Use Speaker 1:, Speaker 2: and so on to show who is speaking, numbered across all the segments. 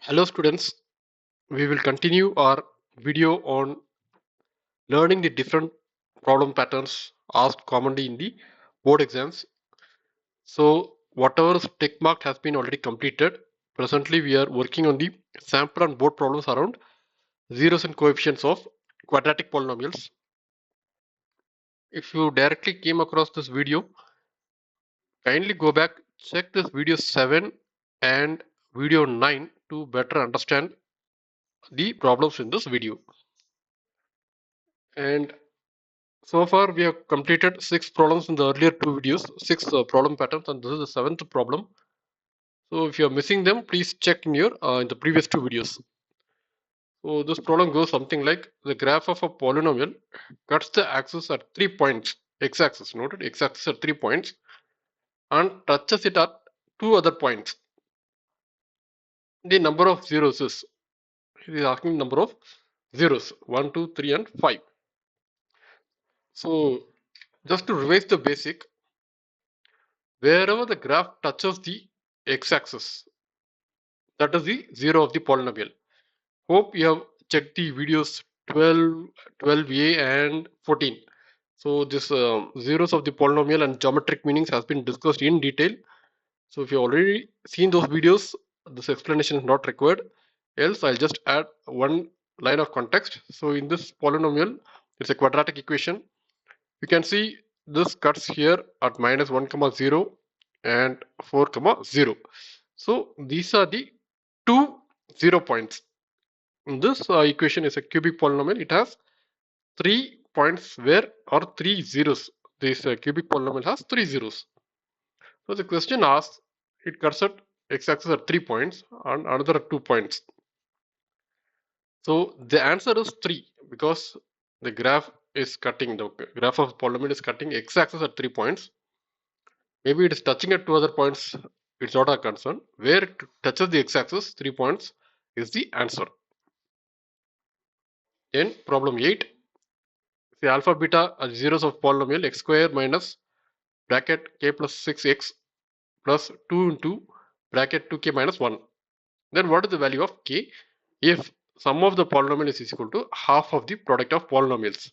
Speaker 1: Hello students, we will continue our video on learning the different problem patterns asked commonly in the board exams. So whatever tick mark has been already completed, presently we are working on the sample and board problems around zeros and coefficients of quadratic polynomials. If you directly came across this video, kindly go back, check this video 7 and video 9 to better understand the problems in this video. And so far, we have completed 6 problems in the earlier 2 videos, 6 problem patterns, and this is the 7th problem. So if you are missing them, please check in the previous 2 videos. So this problem goes something like the graph of a polynomial cuts the axis at 3 points, x-axis, noted x-axis at 3 points, and touches it at 2 other points. The number of zeros is, it is asking number of zeros, 1, 2, 3, and 5. So just to revise the basic, wherever the graph touches the x-axis, that is the zero of the polynomial. Hope you have checked the videos 12, 12a and 14. So this zeros of the polynomial and geometric meanings has been discussed in detail. So if you already seen those videos, this explanation is not required. Else I'll just add one line of context. So in this polynomial, it's a quadratic equation. You can see this cuts here at minus 1 comma 0 and 4 comma 0. So these are the two 0 points. This equation is a cubic polynomial. It has 3 points where or 3 zeros. This cubic polynomial has 3 zeros. So the question asks, it cuts at x-axis at 3 points and another at 2 points. So the answer is 3 because the graph is cutting, the graph of polynomial is cutting x-axis at 3 points. Maybe it is touching at 2 other points. It's not our concern. Where it touches the x-axis, 3 points is the answer. Then problem 8. The alpha beta are zeros of polynomial x square minus bracket k plus 6x plus 2 into bracket 2k minus 1. Then what is the value of k if sum of the polynomial is equal to half of the product of polynomials?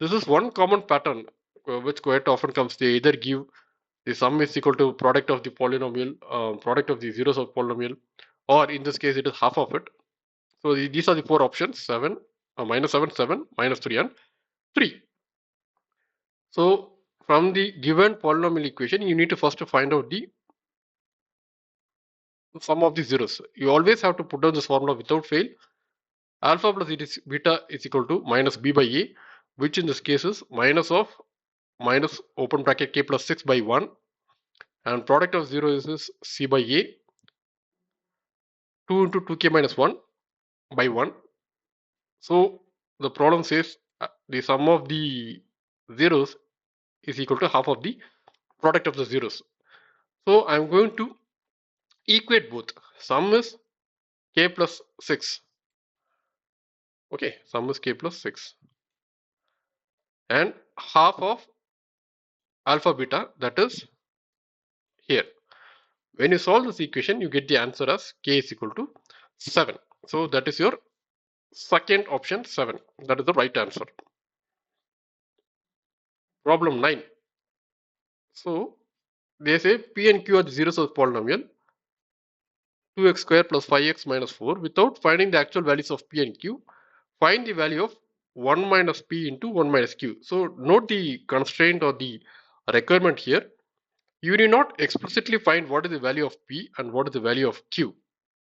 Speaker 1: This is one common pattern which quite often comes. They either give the sum is equal to product of the polynomial, product of the zeros of polynomial, or in this case it is half of it. So these are the 4 options: 7, minus 7, 7, minus 3, and 3. So from the given polynomial equation, you need to first find out the sum of the zeros. You always have to put down this formula without fail. Alpha plus beta is equal to minus b by a, which in this case is minus of minus open bracket k plus 6 by 1, and product of 0 is c by a, 2 into 2k minus 1 by 1. So the problem says the sum of the zeros is equal to half of the product of the zeros. So I'm going to equate both. Sum is k plus 6. Okay, sum is k plus 6. And half of alpha beta, that is here. When you solve this equation, you get the answer as k is equal to 7. So that is your second option, 7. That is the right answer. Problem 9. So they say p and q are the zeros of the polynomial 2x square plus 5x minus 4. Without finding the actual values of p and q, find the value of 1 minus p into 1 minus q. So note the constraint or the requirement here. You need not explicitly find what is the value of p and what is the value of q.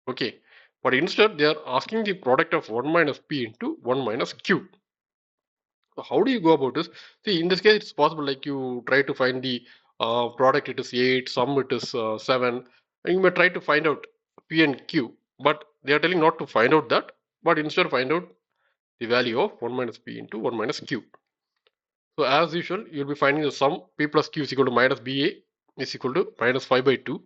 Speaker 1: Okay, but instead they are asking the product of 1 minus p into 1 minus q. So how do you go about this? See, in this case, it's possible like you try to find the product, it is 8, sum it is 7, and you may try to find out P and Q, but they are telling not to find out that, but instead find out the value of 1 minus P into 1 minus Q. So as usual, you'll be finding the sum P plus Q is equal to minus BA is equal to minus 5 by 2,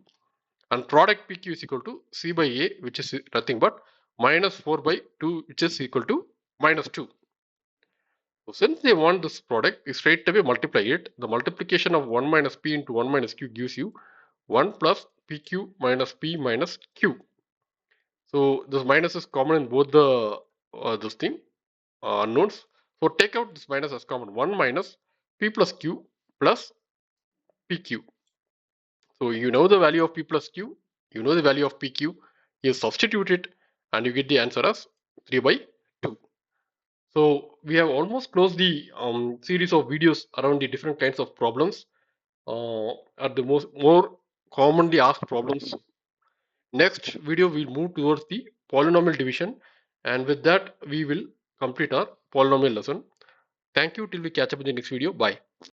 Speaker 1: and product PQ is equal to C by A, which is nothing but minus 4 by 2, which is equal to minus 2. So since they want this product, you straight away multiply it. The multiplication of 1 minus p into 1 minus q gives you 1 plus pq minus p minus q. So this minus is common in both the this thing unknowns. So take out this minus as common. 1 minus p plus q plus pq. So you know the value of p plus q, you know the value of pq, you substitute it and you get the answer as 3 by 2. So we have almost closed the series of videos around the different kinds of problems are the more commonly asked problems. Next video we'll move towards the polynomial division, and with that we will complete our polynomial lesson. Thank you till we catch up in the next video. Bye.